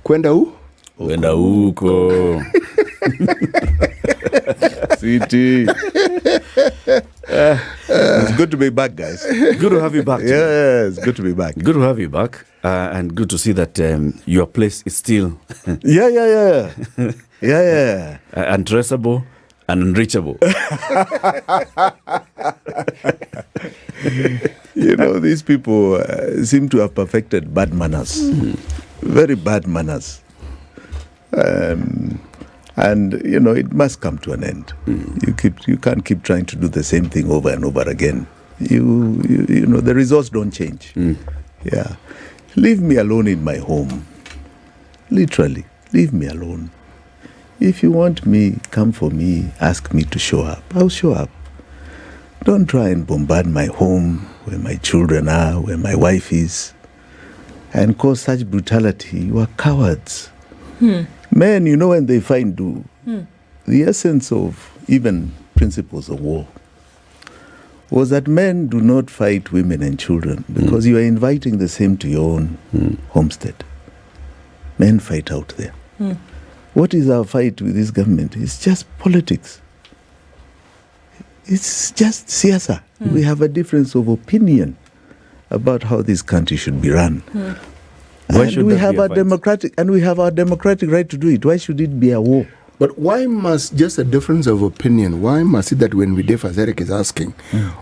Kwenda huko. City. It's good to be back, guys. Good to have you back. Yeah, it's good to be back. Good to have you back. And good to see that your place is still Yeah. untraceable and unreachable. These people seem to have perfected bad manners. Very bad manners. And it must come to an end. You can't keep trying to do the same thing over and over again. The results don't change. Yeah. Leave me alone in my home. Literally, leave me alone. If you want me, come for me, ask me to show up. I'll show up. Don't try and bombard my home, where my children are, where my wife is, and cause such brutality. You are cowards. Men, when they fight, do. The essence of even principles of war was that men do not fight women and children because you are inviting the same to your own homestead. Men fight out there. What is our fight with this government? It's just politics. It's just siasa. We have a difference of opinion about how this country should be run. And we have our democratic right to do it. Why should it be a war? But why must just a difference of opinion? Why must it that when we differ, as Eric is asking,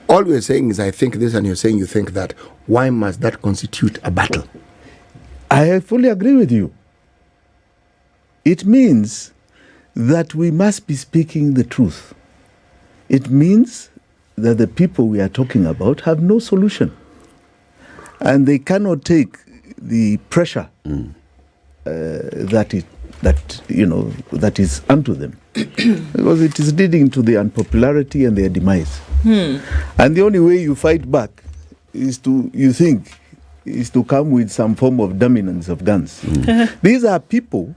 all we're saying is I think this and you're saying you think that. Why must that constitute a battle? I fully agree with you. It means that we must be speaking the truth. It means that the people we are talking about have no solution. And they cannot take the pressure that is unto them. Because it is leading to the unpopularity and their demise. And the only way you fight back is to come with some form of dominance of guns. These are people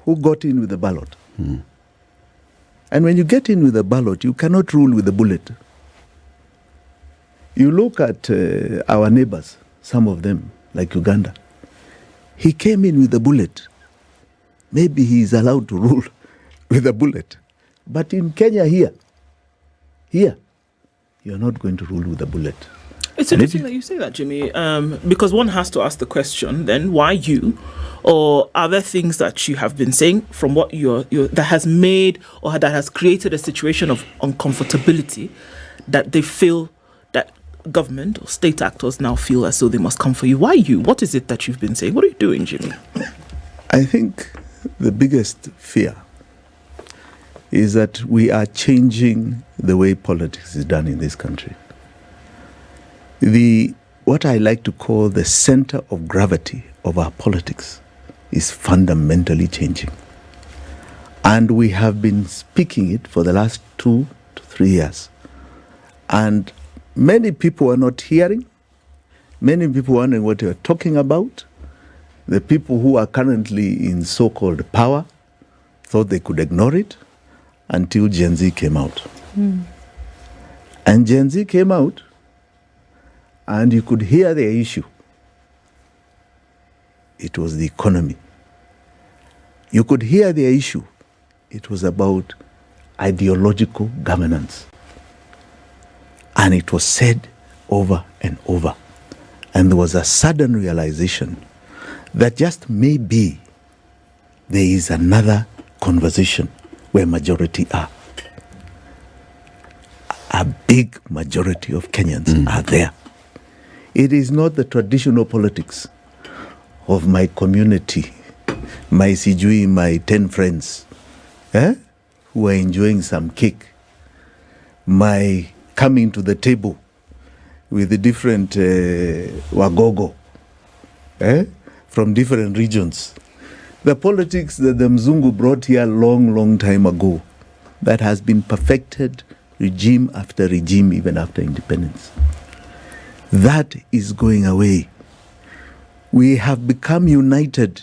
who got in with the ballot. And when you get in with a ballot, you cannot rule with a bullet. You look at our neighbors, some of them, like Uganda. He came in with a bullet. Maybe he is allowed to rule with a bullet. But in Kenya here, you're not going to rule with a bullet. It's interesting that you say that, Jimmy, because one has to ask the question, then, why you? Or are there things that you have been saying from what that has made or that has created a situation of uncomfortability that they feel that government or state actors now feel as though they must come for you? Why you? What is it that you've been saying? What are you doing, Jimmy? I think the biggest fear is that we are changing the way politics is done in this country. What I like to call the center of gravity of our politics is fundamentally changing. And we have been speaking it for the last 2 to 3 years. And many people are not hearing. Many people are wondering what you're talking about. The people who are currently in so-called power thought they could ignore it until Gen Z came out. And Gen Z came out, and you could hear their issue. It was the economy. You could hear their issue. It was about ideological governance. And it was said over and over. And there was a sudden realization that just maybe there is another conversation where majority are. A big majority of Kenyans are there. It is not the traditional politics of my community, my sijui, my 10 friends, who are enjoying some cake, my coming to the table with the different wagogo from different regions. The politics that the Mzungu brought here long time ago, that has been perfected regime after regime, even after independence. That is going away. We have become united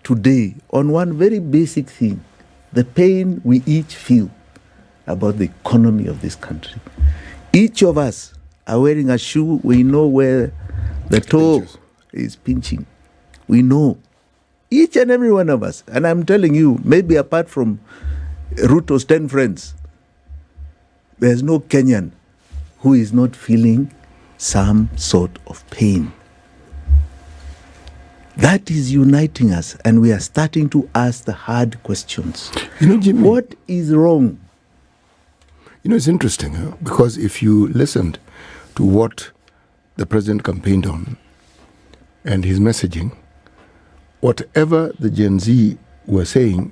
today on one very basic thing, the pain we each feel about the economy of this country. Each of us are wearing a shoe, we know where the toe is pinching. We know. Each and every one of us. And I'm telling you, maybe apart from Ruto's 10 friends, there's no Kenyan who is not feeling some sort of pain. That is uniting us, and we are starting to ask the hard questions. Jimmy, what is wrong? It's interesting, because if you listened to what the president campaigned on and his messaging, whatever the Gen Z were saying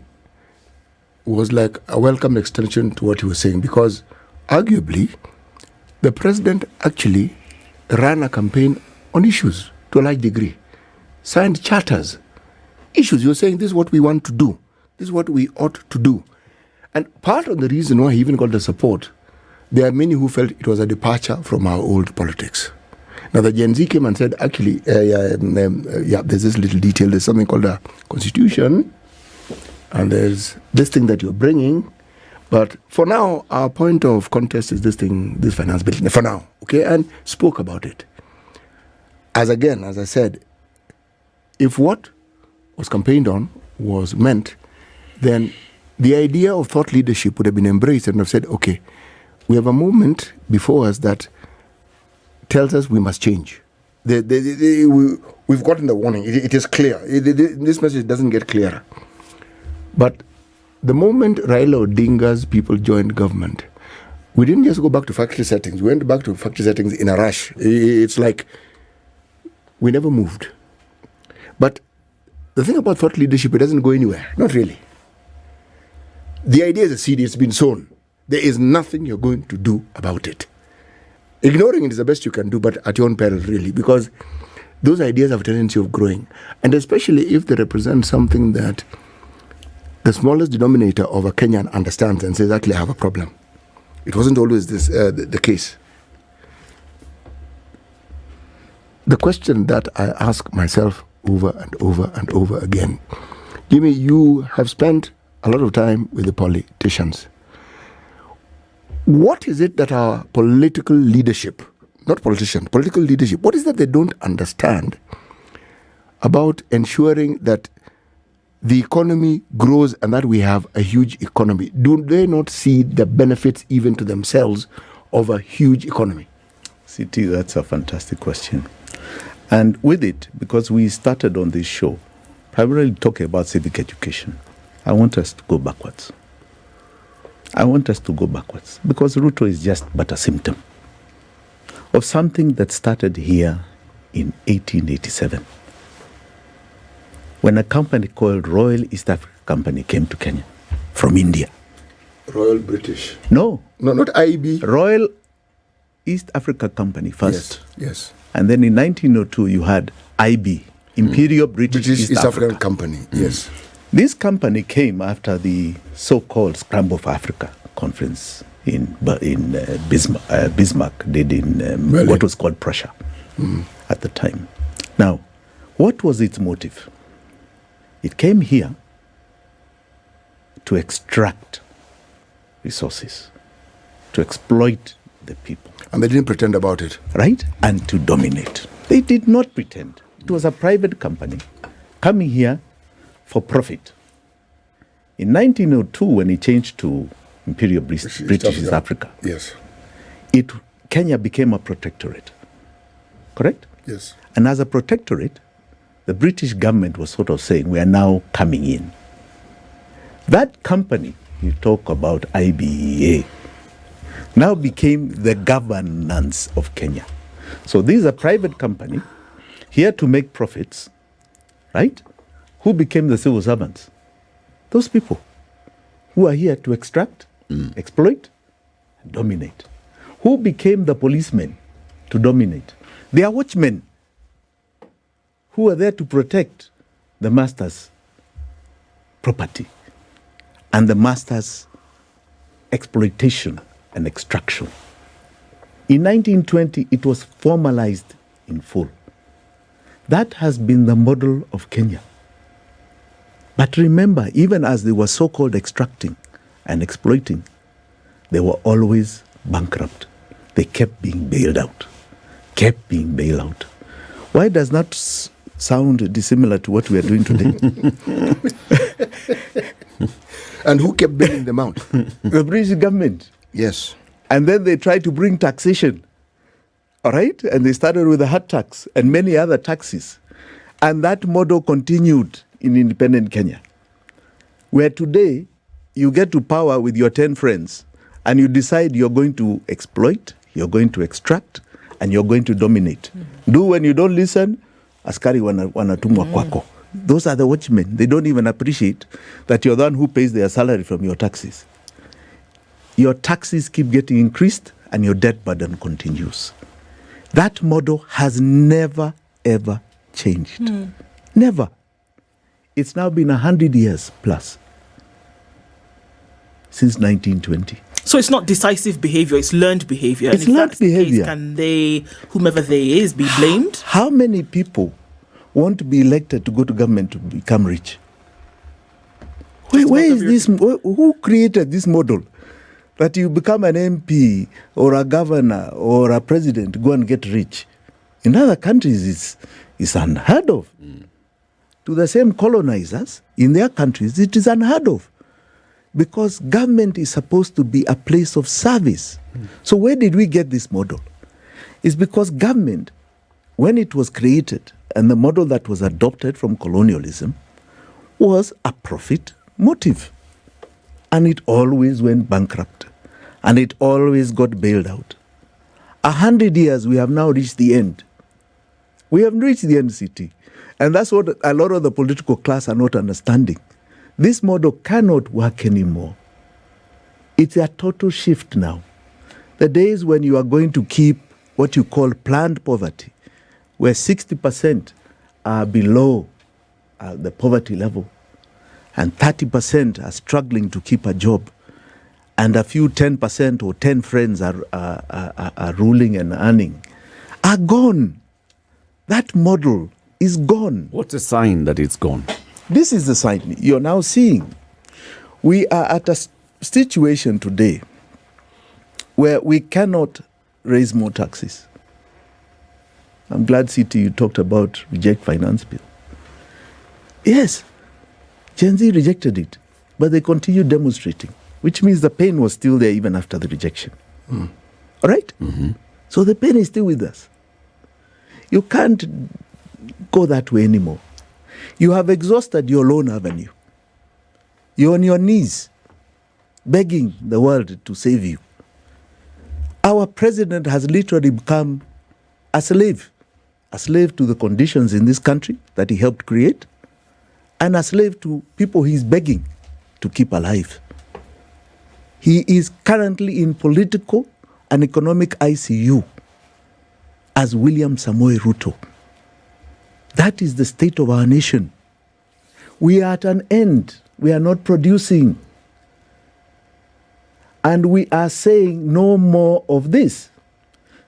was like a welcome extension to what he was saying, because arguably the president actually ran a campaign on issues to a large degree, signed charters, issues. You're saying this is what we want to do, this is what we ought to do. And part of the reason why he even got the support, there are many who felt it was a departure from our old politics. Now the Gen Z came and said, actually, there's this little detail, there's something called a constitution, and there's this thing that you're bringing, but for now, our point of contest is this thing, this finance bill, for now, okay, and spoke about it. As I said, if what was campaigned on was meant, then the idea of thought leadership would have been embraced and have said, okay, we have a movement before us that tells us we must change. We've gotten the warning. It is clear. This message doesn't get clearer. But the moment Raila Odinga's people joined government, we didn't just go back to factory settings. We went back to factory settings in a rush. It's like we never moved. But the thing about thought leadership, it doesn't go anywhere. Not really. The idea is a seed. It's been sown. There is nothing you're going to do about it. Ignoring it is the best you can do, but at your own peril, really, because those ideas have a tendency of growing. And especially if they represent something that the smallest denominator of a Kenyan understands and says, actually, I have a problem. It wasn't always this the case. The question that I ask myself over and over and over again, Jimmy, you have spent a lot of time with the politicians. What is it that our political leadership, not politicians, political leadership, what is that they don't understand about ensuring that the economy grows and that we have a huge economy? Do they not see the benefits even to themselves of a huge economy? CT, that's a fantastic question. And with it, because we started on this show primarily talking about civic education, I want us to go backwards. Because Ruto is just but a symptom of something that started here in 1887. When a company called Royal East Africa Company came to Kenya from India. Royal British. No, not IB. Royal East Africa Company first. Yes. And then in 1902, you had IB, Imperial British East African Company. Yes. This company came after the so-called Scramble for Africa conference in Bismarck did in what was called Prussia at the time. Now, what was its motive? It came here to extract resources, to exploit the people. And they didn't pretend about it. Right? And to dominate. They did not pretend. It was a private company coming here for profit. In 1902, when it changed to Imperial British East Africa, yes, Kenya became a protectorate. Correct? Yes. And as a protectorate, the British government was sort of saying, we are now coming in. That company, you talk about IBEA, now became the governance of Kenya. So this is a private company here to make profits, right? Who became the civil servants? Those people who are here to extract, exploit, and dominate. Who became the policemen to dominate? They are watchmen who are there to protect the master's property and the master's exploitation and extraction. In 1920, it was formalized in full. That has been the model of Kenya. But remember, even as they were so-called extracting and exploiting, they were always bankrupt. They kept being bailed out. Why does not sound dissimilar to what we are doing today? And who kept bailing them out? The British government. Yes. And then they tried to bring taxation. All right? And they started with the hard tax and many other taxes. And that model continued in independent Kenya, where today you get to power with your 10 friends and you decide you're going to exploit, you're going to extract, and you're going to dominate. Do when you don't listen, askari wanatumwa kwako. Those are the watchmen. They don't even appreciate that you're the one who pays their salary from your taxes. Your taxes keep getting increased and your debt burden continues. That model has never, ever changed. Never. It's now been 100 years plus since 1920. So it's not decisive behavior, it's learned behavior. It's and if learned that's the behavior. case, can they, whomever they is, be blamed? How many people want to be elected to go to government to become rich? Where is this? Who created this model? That you become an MP or a governor or a president, go and get rich. In other countries, it's unheard of. To the same colonizers, in their countries, it is unheard of. Because government is supposed to be a place of service. So where did we get this model? It's because government, when it was created, and the model that was adopted from colonialism, was a profit motive. And it always went bankrupt. And it always got bailed out. 100 years, we have now reached the end. We have reached the end, CT. And that's what a lot of the political class are not understanding. This model cannot work anymore. It's a total shift now. The days when you are going to keep what you call planned poverty, where 60% are below the poverty level, and 30% are struggling to keep a job, and a few 10% or 10 friends are ruling and earning, are gone. That model is gone. What's a sign that it's gone? This is the sign you're now seeing. We are at a situation today where we cannot raise more taxes. I'm glad, CT, you talked about reject finance bill. Yes, Gen Z rejected it, but they continued demonstrating, which means the pain was still there even after the rejection. All right? So the pain is still with us. You can't go that way anymore. You have exhausted your loan avenue. You're on your knees, begging the world to save you. Our president has literally become a slave to the conditions in this country that he helped create, and a slave to people he's begging to keep alive. He is currently in political and economic ICU as William Samoei Ruto. That is the state of our nation. We are at an end. We are not producing. And we are saying no more of this.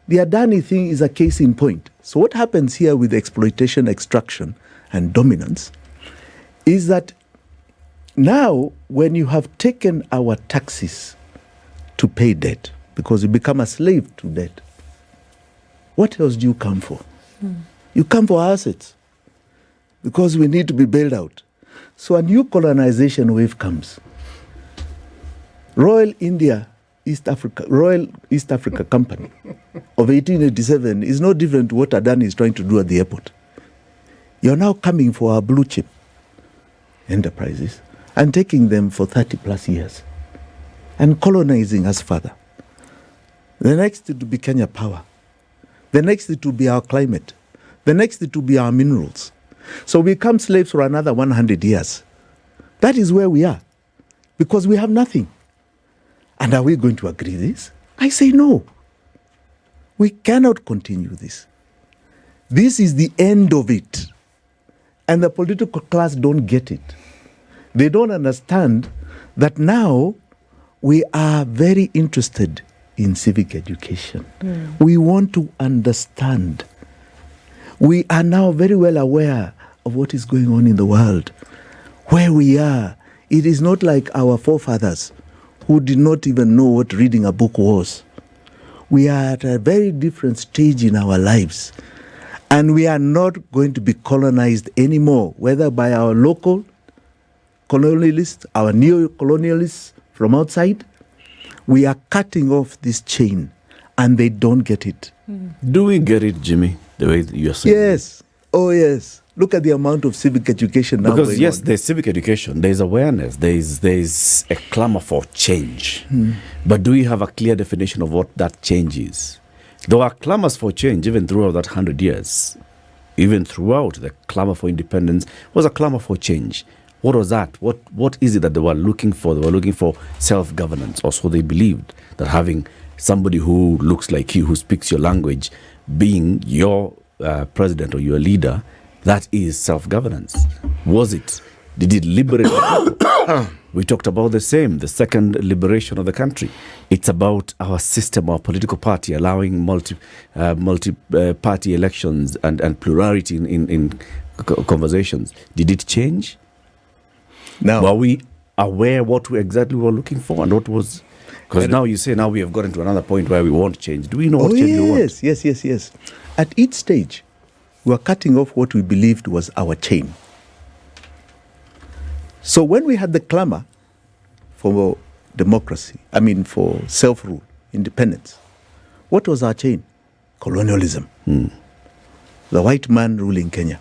The Adani thing is a case in point. So what happens here with exploitation, extraction, and dominance is that now when you have taken our taxes to pay debt, because you become a slave to debt, what else do you come for? You come for assets, because we need to be bailed out. So a new colonization wave comes. Royal East Africa Company of 1887 is no different to what Adani is trying to do at the airport. You're now coming for our blue chip enterprises and taking them for 30 plus years and colonizing us further. The next to be Kenya Power. The next to be our climate. The next to be our minerals. So we become slaves for another 100 years. That is where we are. Because we have nothing. And are we going to agree this? I say no. We cannot continue this. This is the end of it. And the political class don't get it. They don't understand that now we are very interested in civic education. We want to understand. We are now very well aware of what is going on in the world. Where we are, it is not like our forefathers who did not even know what reading a book was. We are at a very different stage in our lives. And we are not going to be colonized anymore, whether by our local colonialists, our neo-colonialists from outside. We are cutting off this chain, and they don't get it. Do we get it, Jimmy, the way you're saying? Yes. Oh, yes. Look at the amount of civic education now. Because, yes, on. there's civic education, there's awareness, there's a clamor for change. But do we have a clear definition of what that change is? There are clamors for change even throughout that 100 years. Even throughout, the clamor for independence was a clamor for change. What was that? What is it that they were looking for? They were looking for self-governance, or so they believed, that having somebody who looks like you, who speaks your language, being your president or your leader, that is self-governance. Was it? Did it liberate the people? We talked about the second liberation of the country. It's about our system, our political party, allowing multi-party elections and plurality in conversations. Did it change? No. Were we aware what we exactly were looking for and what was... Because now you say now we have gotten to another point where we want change. Do we know what change we want? Yes. At each stage, we are cutting off what we believed was our chain. So when we had the clamor for democracy, for self-rule, independence, what was our chain? Colonialism. The white man ruling Kenya.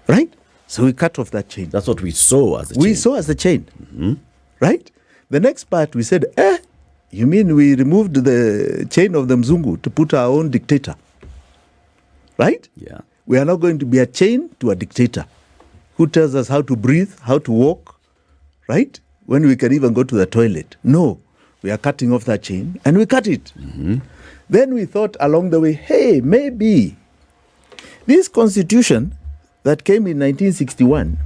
Right? So we cut off that chain. That's what we saw as a chain. We saw as the chain. Right? The next part, we said, you mean we removed the chain of the Mzungu to put our own dictator? Right? Yeah. We are not going to be a chain to a dictator who tells us how to breathe, how to walk, right? When we can even go to the toilet. No, we are cutting off that chain, and we cut it. Then we thought along the way, hey, maybe this constitution that came in 1961,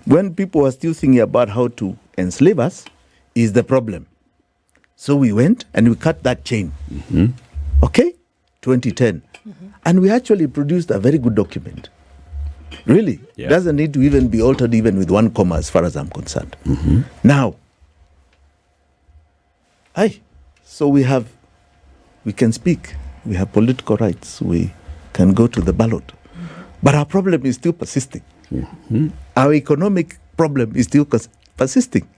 when people were still thinking about how to enslave us, is the problem. So we went and we cut that chain. Okay? 2010. And we actually produced a very good document. Really. Yeah. Doesn't need to even be altered even with one comma as far as I'm concerned. Now, so we can speak. We have political rights. We can go to the ballot. But our problem is still persisting. Our economic problem is still persisting.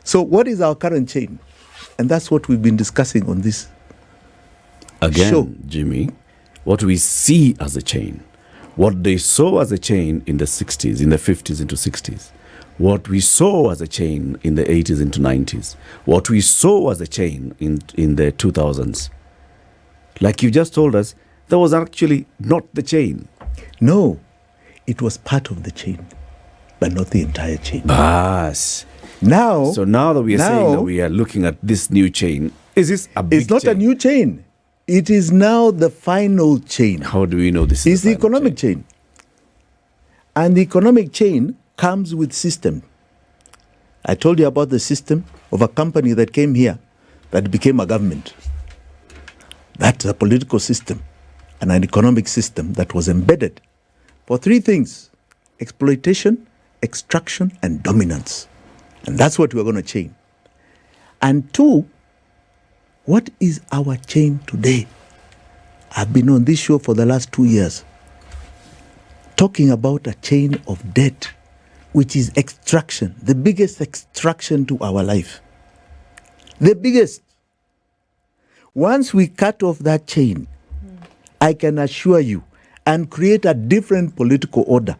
So what is our current chain? And that's what we've been discussing on this show. Jimmy, what we see as a chain, what they saw as a chain in the 60s, in the 50s into 60s, what we saw as a chain in the 80s into 90s, what we saw as a chain in the 2000s. Like you just told us, that was actually not the chain. No, it was part of the chain, but not the entire chain. Now, so now that we are saying that we are looking at this new chain, is this a big chain? It's not a new chain. It is now the final chain. How do we know this is It's the economic chain. And the economic chain comes with system. I told you about the system of a company that came here that became a government. That's a political system and an economic system that was embedded for three things: exploitation, extraction, and dominance. And that's what we're going to change. And two, what is our chain today? I've been on this show for the last 2 years talking about a chain of debt, which is extraction, the biggest extraction to our life. The biggest. Once we cut off that chain, I can assure you, and create a different political order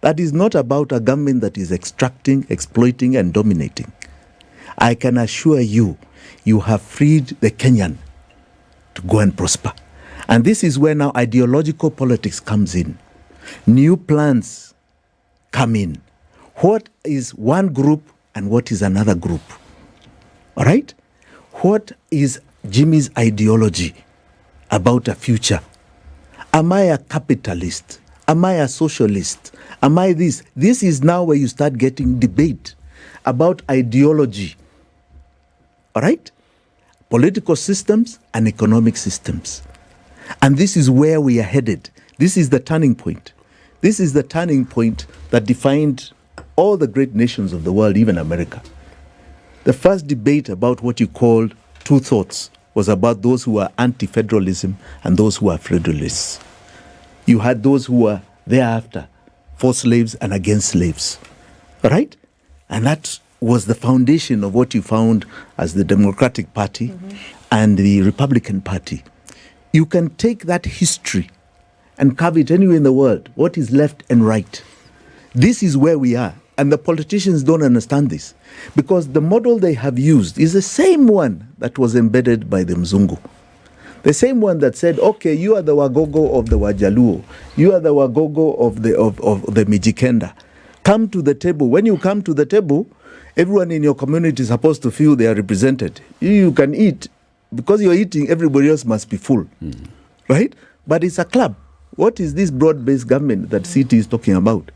that is not about a government that is extracting, exploiting, and dominating. I can assure you, you have freed the Kenyan to go and prosper. And this is where now ideological politics comes in. New plans come in. What is one group and what is another group? All right? What is Jimmy's ideology about a future? Am I a capitalist? Am I a socialist? Am I this? This is now where you start getting debate about ideology. All right? Political systems and economic systems. And this is where we are headed. This is the turning point. This is the turning point that defined all the great nations of the world, even America. The first debate about what you called two thoughts was about those who are anti-federalism and those who are federalists. You had those who were thereafter for slaves and against slaves, right? And that was the foundation of what you found as the Democratic Party and the Republican Party. You can take that history and carve it anywhere in the world, what is left and right. This is where we are. And the politicians don't understand this, because the model they have used is the same one that was embedded by the Mzungu. The same one that said, okay, you are the Wagogo of the Wajaluo. You are the Wagogo of the Mijikenda. Come to the table. When you come to the table, everyone in your community is supposed to feel they are represented. You can eat. Because you're eating, everybody else must be full. Right? But it's a club. What is this broad-based government that City is talking about?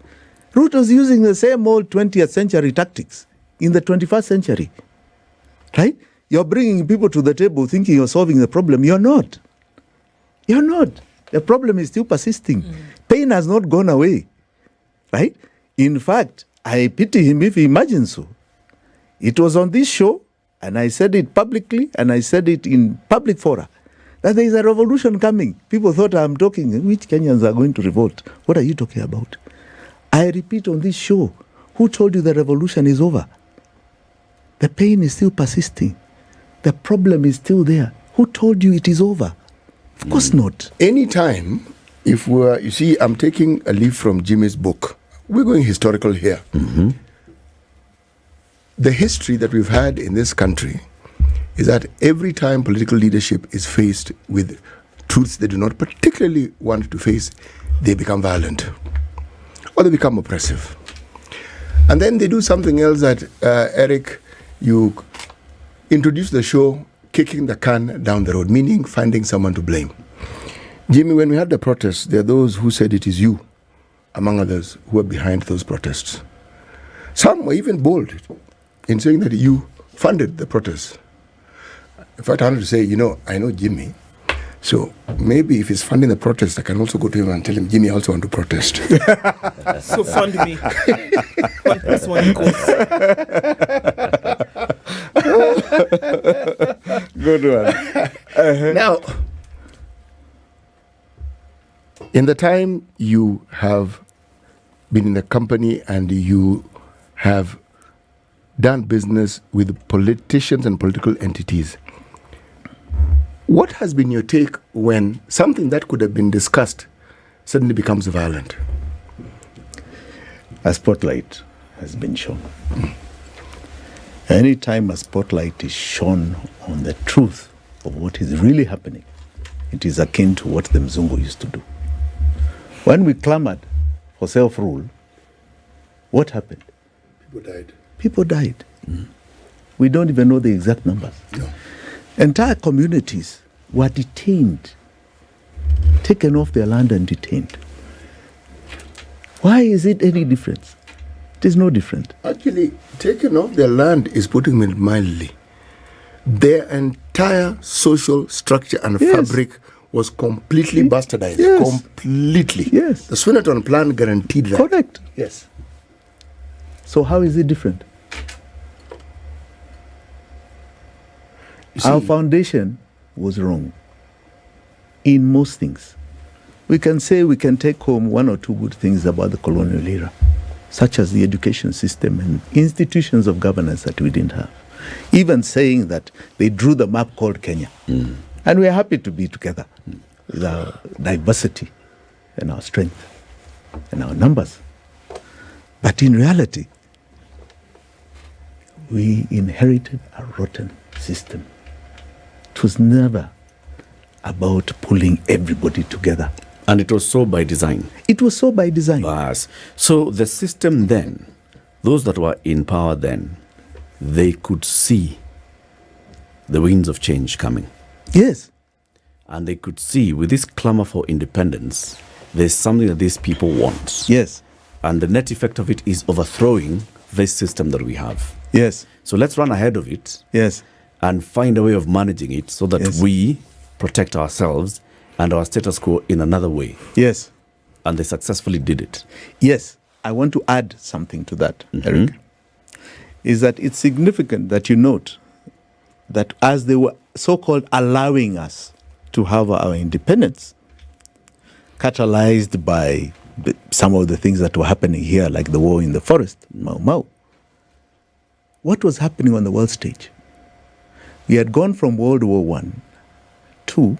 Ruto's using the same old 20th century tactics in the 21st century. Right? You're bringing people to the table thinking you're solving the problem. You're not. You're not. The problem is still persisting. Pain has not gone away. Right? In fact, I pity him if he imagines so. It was on this show, and I said it publicly, and I said it in public fora, that there is a revolution coming. People thought I'm talking, which Kenyans are going to revolt? What are you talking about? I repeat on this show, who told you the revolution is over? The pain is still persisting. The problem is still there. Who told you it is over? Of course not. Anytime, if we're, you see, I'm taking a leaf from Jimmy's book. We're going historical here. The history that we've had in this country is that every time political leadership is faced with truths they do not particularly want to face, they become violent or they become oppressive. And then they do something else that, Eric, you introduce the show kicking the can down the road, meaning finding someone to blame. Jimmy, when we had the protests, there are those who said it is you, among others, who are behind those protests. Some were even bold in saying that you funded the protests. In fact, I wanted to say, I know Jimmy, so maybe if he's funding the protest, I can also go to him and tell him, Jimmy, I also want to protest. So fund me. 1 + 1 equals. Good one. Now, in the time you have been in the company and you have done business with politicians and political entities, what has been your take when something that could have been discussed suddenly becomes violent? A spotlight has been shown. Anytime a spotlight is shone on the truth of what is really happening, it is akin to what the Mzungu used to do. When we clamored for self-rule, what happened? People died. People died. We don't even know the exact numbers. No. Entire communities were detained, taken off their land and detained. Why is it any difference? It is no different. Actually, taking off their land is putting it mildly. Their entire social structure and fabric was completely bastardized. Yes. Completely. Yes. The Swinnerton plan guaranteed that. Correct. Yes. So how is it different? Our foundation was wrong in most things. We can say we can take home 1 or 2 good things about the colonial era, such as the education system and institutions of governance that we didn't have. Even saying that they drew the map called Kenya. And we are happy to be together with our diversity and our strength and our numbers. But in reality, we inherited a rotten system. It was never about pulling everybody together. And it was so by design. It was so by design. Yes. So the system then, those that were in power then, they could see the winds of change coming. Yes. And they could see with this clamor for independence, there's something that these people want. Yes. And the net effect of it is overthrowing this system that we have. Yes. So let's run ahead of it. Yes. And find a way of managing it so that we protect ourselves and our status quo in another way. Yes. And they successfully did it. Yes. I want to add something to that, Eric. Is that it's significant that you note that as they were so-called allowing us to have our independence, catalyzed by some of the things that were happening here, like the war in the forest, Mau Mau. What was happening on the world stage? We had gone from World War I, II,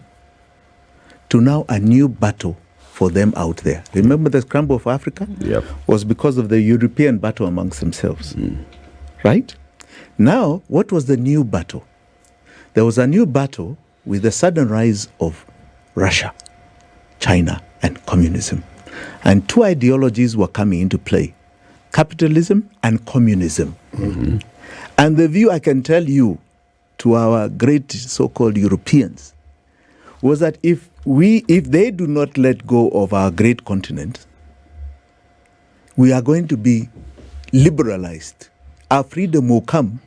to now a new battle for them out there. Remember the scramble of Africa? Yep. Was because of the European battle amongst themselves. Right? Now, what was the new battle? There was a new battle with the sudden rise of Russia, China, and communism. And two ideologies were coming into play, capitalism and communism. And the view, I can tell you, to our great so-called Europeans, was that if they do not let go of our great continent, we are going to be liberalized. Our freedom will come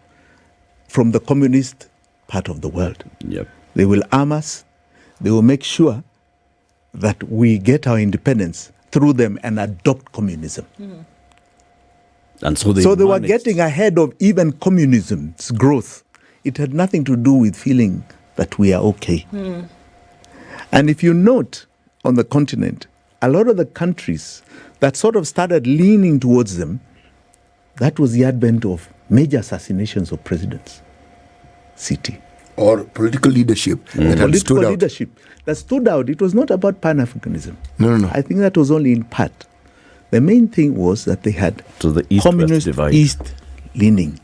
from the communist part of the world. Yep. They will arm us. They will make sure that we get our independence through them and adopt communism. And so they So they were managed. getting ahead of even communism's growth. It had nothing to do with feeling that we are okay. And if you note on the continent, a lot of the countries that sort of started leaning towards them, that was the advent of major assassinations of presidents. CT. Or political leadership that had Political stood out. leadership that stood out. It was not about Pan-Africanism. No. I think that was only in part. The main thing was that they had To the East-West communist divide. East leaning.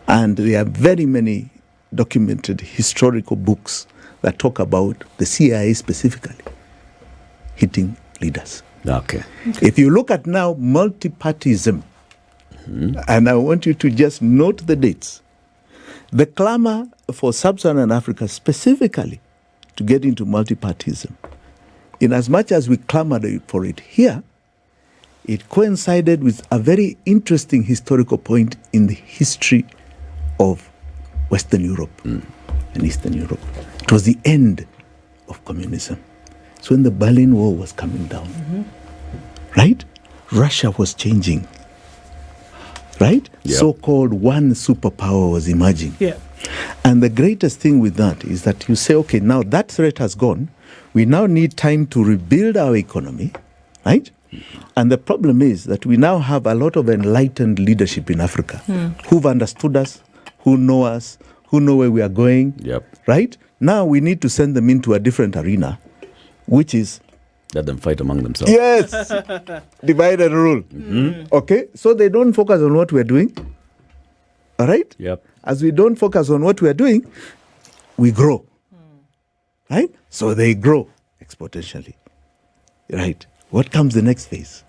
And there are very many documented historical books that talk about the CIA specifically hitting leaders. Okay. If you look at now multipartyism, and I want you to just note the dates, the clamor for sub-Saharan Africa specifically to get into multipartyism, in as much as we clamored for it here, it coincided with a very interesting historical point in the history of Western Europe and Eastern Europe. It was the end of communism. So when the Berlin Wall was coming down, right? Russia was changing, right? Yep. So-called one superpower was emerging. Yeah. And the greatest thing with that is that you say, okay, now that threat has gone. We now need time to rebuild our economy, right? And the problem is that we now have a lot of enlightened leadership in Africa who've understood us, who know us, who know where we are going, Yep. right? Now we need to send them into a different arena, which is, Let them fight among themselves. yes, divide and rule. Okay? So they don't focus on what we're doing, all right? Yep. As we don't focus on what we're doing, we grow, right? So they grow exponentially, right? What comes the next phase?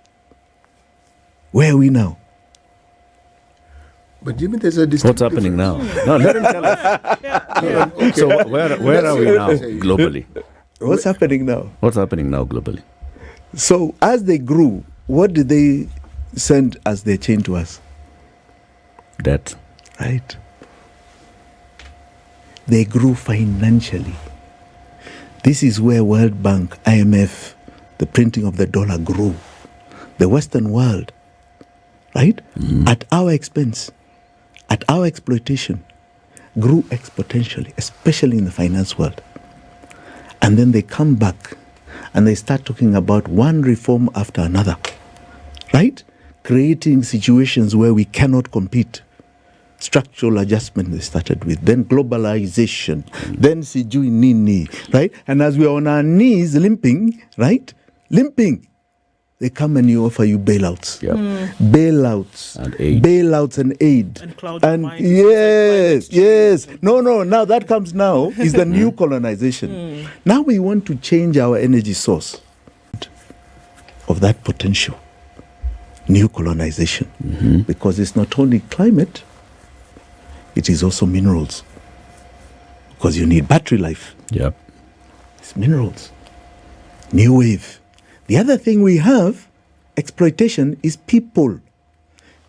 Where are we now? But Jimmy, there's a What's distinct happening difference. now? No, let him tell us. So where are we now globally? What's happening now? What's happening now globally? So as they grew, what did they send as their chain to us? Debt. Right? They grew financially. This is where World Bank, IMF, the printing of the dollar grew. The Western world, right? At our expense, at our exploitation, grew exponentially, especially in the finance world. And then they come back and they start talking about one reform after another, right? Creating situations where we cannot compete. Structural adjustment they started with, then globalization, then sijui nini, right? And as we are on our knees limping, right? Limping, they come and you offer you bailouts. Yep. Bailouts. And aid. Bailouts and aid. And cloud your mind. Yes. No. Now that comes now is the new colonization. Now we want to change our energy source of that potential. New colonization. Because it's not only climate, it is also minerals. Because you need battery life. Yep. It's minerals. New wave. The other thing we have, exploitation, is people.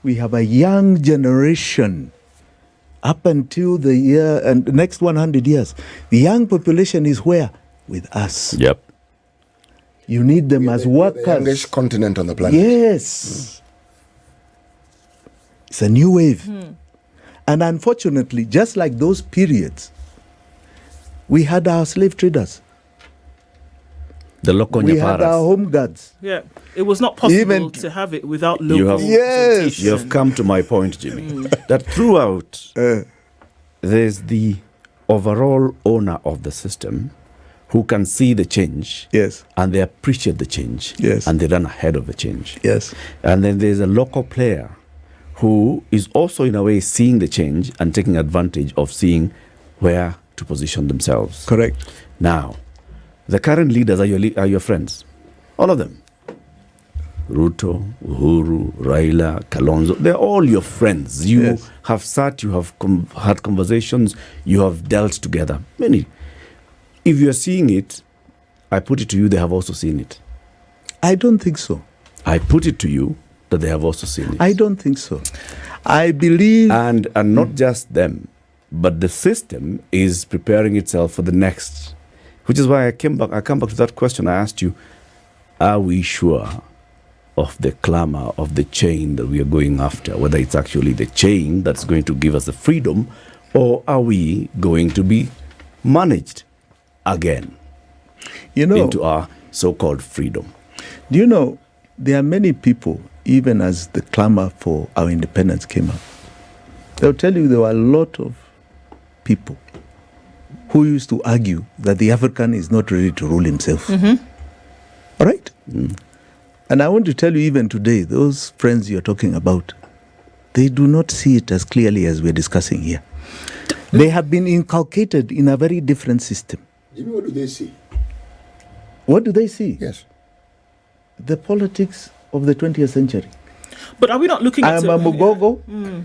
We have a young generation up until the year and the next 100 years. The young population is where? With us. Yep. You need them as The workers. youngest continent on the planet. Yes. It's a new wave. And unfortunately, just like those periods, we had our slave traders. The local we had our nyaparas. home guards. Yeah, it was not possible Even- to have it without You local. have- Yes. representation. You have come to my point, Jimmy, that throughout there's the overall owner of the system who can see the change Yes. and they appreciate the change Yes. and they run ahead of the change. Yes. And then there's a local player who is also in a way seeing the change and taking advantage of seeing where to position themselves. Correct. Now, the current leaders are your friends, all of them. Ruto, Uhuru, Raila, Kalonzo, they're all your friends. You Yes. have sat, you have had conversations, you have dealt together. Many. If you're seeing it, I put it to you, they have also seen it. I don't think so. I put it to you that they have also seen it. I don't think so. I believe. And not just them, but the system is preparing itself for the next. Which is why I come back to that question I asked you, are we sure of the clamor of the chain that we are going after, whether it's actually the chain that's going to give us the freedom, or are we going to be managed again into our so-called freedom? Do you know, there are many people, even as the clamor for our independence came up, they'll tell you there were a lot of people who used to argue that the African is not ready to rule himself. All right? And I want to tell you, even today, those friends you're talking about, they do not see it as clearly as we're discussing here. They have been inculcated in a very different system. Jimmy, what do they see? What do they see? Yes. The politics of the 20th century. But are we not looking at I'm a Mugogo,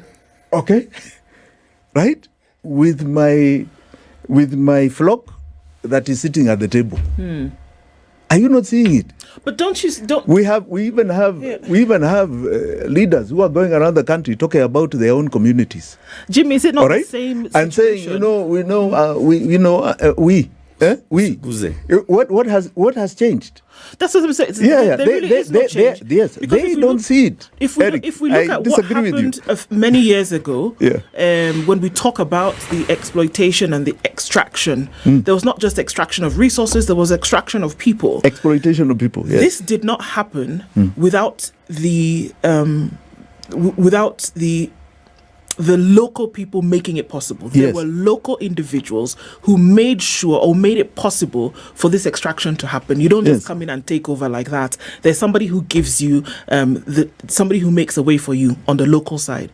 okay, right, with my flock that is sitting at the table. Are you not seeing it? But don't you don't? We even have leaders who are going around the country talking about their own communities. Jimmy, is it not All right, the same and saying, Guze. what has changed? That's what I'm saying. Yeah, There really is no change. yes, Because they if we don't look- see it. If we Eric, look I at what disagree with you. happened many years ago, Yeah. when we talk about the exploitation and the extraction, there was not just extraction of resources; there was extraction of people. Exploitation of people. Yes. This did not happen without the the local people making it possible. There Yes. were local individuals who made sure or made it possible for this extraction to happen. You don't just Yes. come in and take over like that. There's somebody who gives you somebody who makes a way for you on the local side.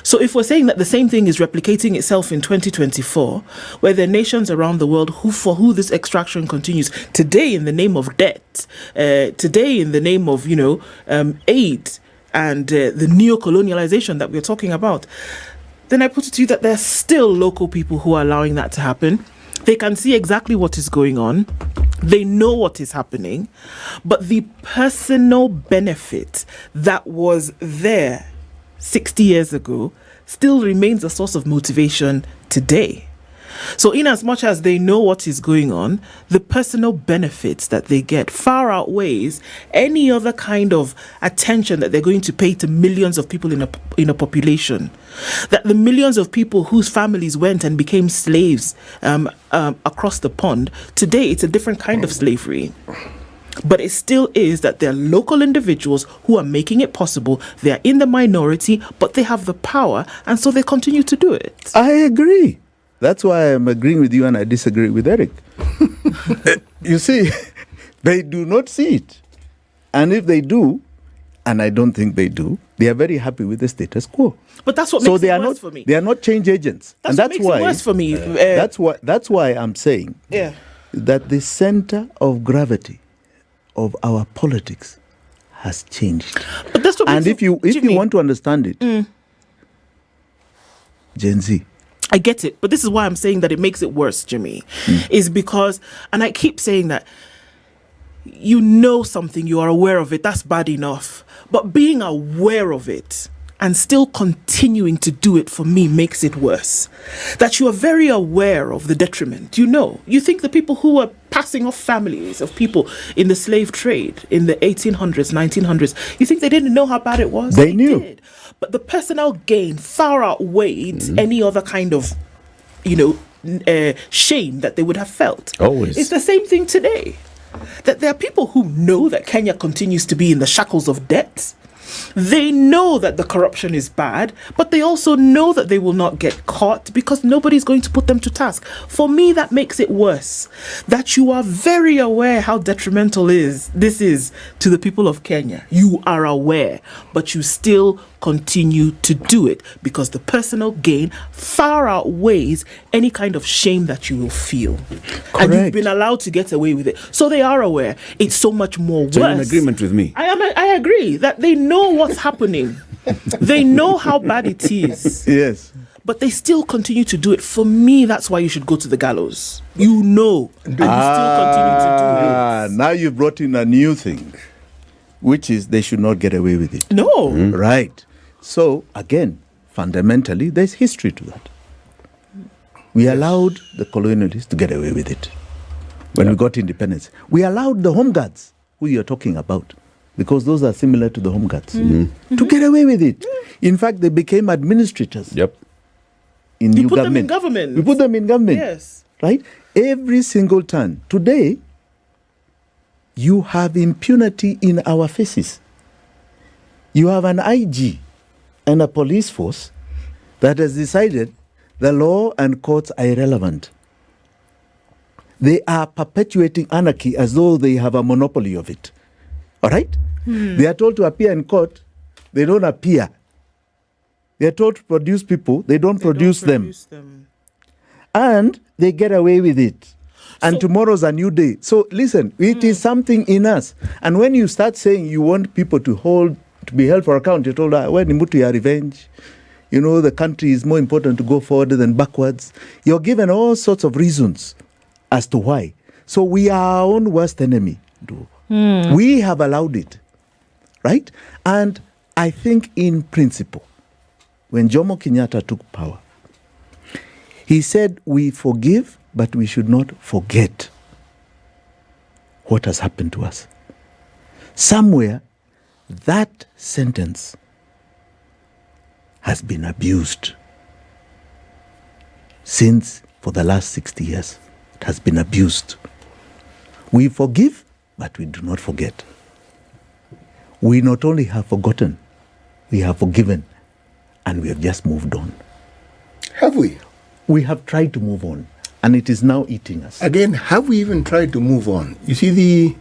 So if we're saying that the same thing is replicating itself in 2024, where there are nations around the world for who this extraction continues, today in the name of debt, today in the name of aid, and the neo-colonialization that we're talking about, then I put it to you that there are still local people who are allowing that to happen. They can see exactly what is going on. They know what is happening. But the personal benefit that was there 60 years ago still remains a source of motivation today. So in as much as they know what is going on, the personal benefits that they get far outweighs any other kind of attention that they're going to pay to millions of people in a population. That the millions of people whose families went and became slaves across the pond, today it's a different kind of slavery. But it still is that there are local individuals who are making it possible. They are in the minority, but they have the power, and so they continue to do it. I agree. That's why I'm agreeing with you and I disagree with Eric. You see, they do not see it. And if they do, and I don't think they do, they are very happy with the status quo. But that's what So makes they it are worse not for me. they are not change agents. That's And what makes it worse for me. that's why I'm saying that the center of gravity of our politics has changed. But that's what And makes if you Jimmy, want to understand it, Gen Z. I get it, but this is why I'm saying that it makes it worse, Jimmy, is because, and I keep saying that, you know something, you are aware of it, that's bad enough. But being aware of it and still continuing to do it, for me, makes it worse. That you are very aware of the detriment. You think the people who were passing off families of people in the slave trade in the 1800s, 1900s, you think they didn't know how bad it was? They knew. Did. But the personal gain far outweighed any other kind of, shame that they would have felt. Always. It's the same thing today. that there are people who know that Kenya continues to be in the shackles of debt. They know that the corruption is bad, but they also know that they will not get caught because nobody's going to put them to task. For me, that makes it worse. That you are very aware how detrimental this is to the people of Kenya. You are aware, but you still continue to do it because the personal gain far outweighs any kind of shame that you will feel. Correct. And you've been allowed to get away with it. So they are aware. It's so much more worse. So you're in agreement with me? I agree that they know what's happening. They know how bad it is. Yes. But they still continue to do it. For me, that's why you should go to the gallows. You know, and you still continue to do it. Now you brought in a new thing, which is they should not get away with it. No. Right. So, again, fundamentally, there's history to that. We allowed the colonialists to get away with it. When we got independence, we allowed the home guards, who you're talking about, because those are similar to the home guards, to get away with it. In fact, they became administrators. Yep. In You new put them in government. government. We put them in government. Yes. Right? Every single turn. Today, you have impunity in our faces. You have an IG and a police force that has decided the law and courts are irrelevant. They are perpetuating anarchy as though they have a monopoly of it. All right? They are told to appear in court. They don't appear. They are told to produce people. They don't produce them. And they get away with it. And tomorrow's a new day. So listen, it is something in us. And when you start saying you want people to be held for account, you're told, when you move to your revenge, you know, the country is more important to go forward than backwards. You're given all sorts of reasons as to why. So we are our own worst enemy. We have allowed it, right? And I think in principle, when Jomo Kenyatta took power, he said, we forgive, but we should not forget what has happened to us. Somewhere, that sentence has been abused since for the last 60 years. It has been abused. We forgive, but we do not forget. We not only have forgotten, we have forgiven, and we have just moved on. Have we? We have tried to move on, and it is now eating us. Again, have we even tried to move on? You see,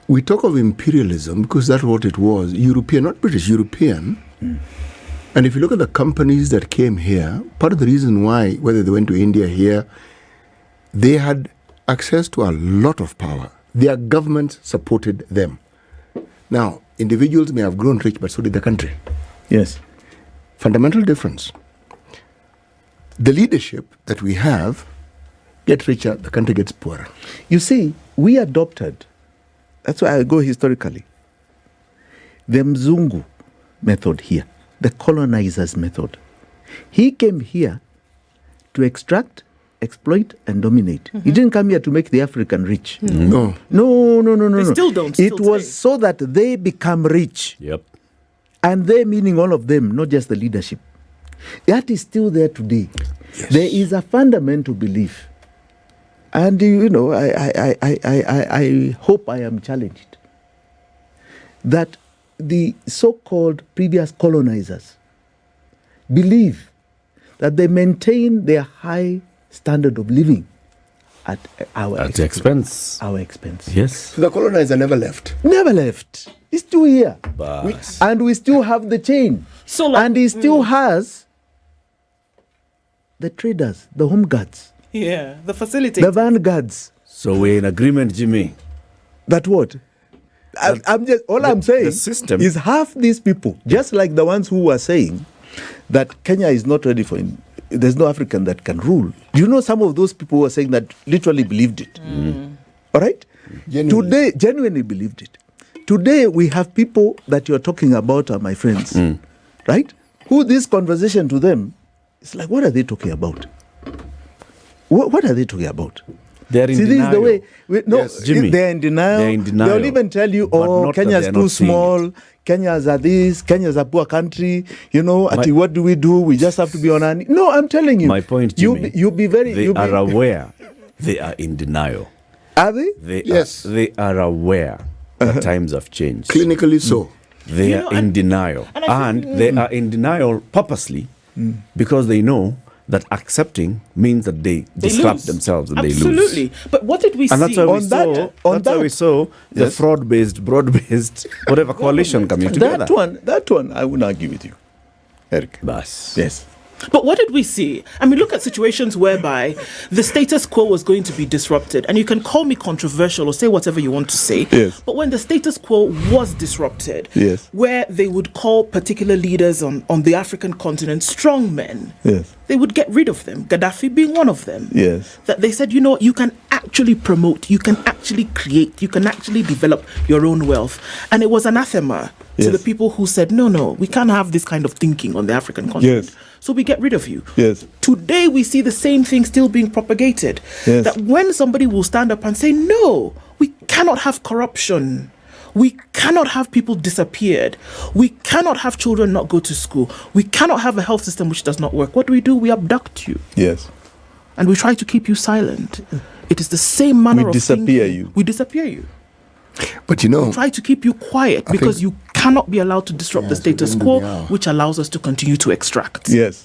we talk of imperialism because that's what it was. European, not British, European. And if you look at the companies that came here, part of the reason why, whether they went to India here, they had access to a lot of power. Their government supported them. Now, individuals may have grown rich, but so did the country. Yes. Fundamental difference. The leadership that we have get richer, the country gets poorer. You see, we adopted, that's why I go historically, the Mzungu method here, the colonizer's method. He came here to extract, exploit, and dominate. He didn't come here to make the African rich. No. No. They still don't. It was so that they become rich. Yep. And they meaning all of them, not just the leadership. That is still there today. Yes. There is a fundamental belief. And, you know, I hope I am challenged that the so-called previous colonizers believe that they maintain their high standard of living at our expense. Our expense. Yes. So the colonizer never left. Never left. He's still here. But And we still have the chain. So like, And he still has the traders, the home guards, the facilitators. the vanguards. so we're in agreement, Jimmy. That what? I'm just I'm saying the system is half these people, just like the ones who were saying that Kenya is not ready for there's no African that can rule. You know, some of those people were saying that literally believed it. All right? Today, genuinely believed it. Today, we have people that you're talking about are my friends, right? Who this conversation to them, it's like, what are they talking about? What are they talking about? They're in See, denial. this is the way. Yes, Jimmy, they're in denial. they're in denial. They'll even tell you, But oh, not that Kenya's they're too not seeing small. Kenyans are this. Kenya's a poor country. You know, what do? We just have to be on our knees. No, I'm telling you. My point, Jimmy, You be very. they you be, are aware they are in denial. Are they? Yes. They are aware that times have changed. Clinically so. They You are know, in denial. and I think- And they are in denial purposely because they know that accepting means that they disrupt lose. themselves and they lose. Absolutely. But what did we And see? that's why we On that- saw, on that's why that- we saw the Yes. fraud-based, broad-based, whatever coalition coming together. That one, I would argue with you, Eric. Bas. Yes. But what did we see? I mean, look at situations whereby the status quo was going to be disrupted. And you can call me controversial or say whatever you want to say. Yes. But when the status quo was disrupted, Yes. where they would call particular leaders on the African continent strong men, Yes. they would get rid of them, Gaddafi being one of them. Yes. That they said, you know, you can actually promote, you can actually create, you can actually develop your own wealth. And it was anathema to Yes. the people who said, no, we can't have this kind of thinking on the African continent. Yes. So we get rid of you. Yes. Today we see the same thing still being propagated. Yes. That when somebody will stand up and say, no, we cannot have corruption. We cannot have people disappeared. We cannot have children not go to school. We cannot have a health system which does not work. What do? We abduct you. Yes. And we try to keep you silent. It is the same manner We of disappear thinking. you. We disappear you. But you know, Try to keep you quiet because you cannot be allowed to disrupt the Yes, we status didn't quo, do the hour. which allows us to continue to extract. Yes.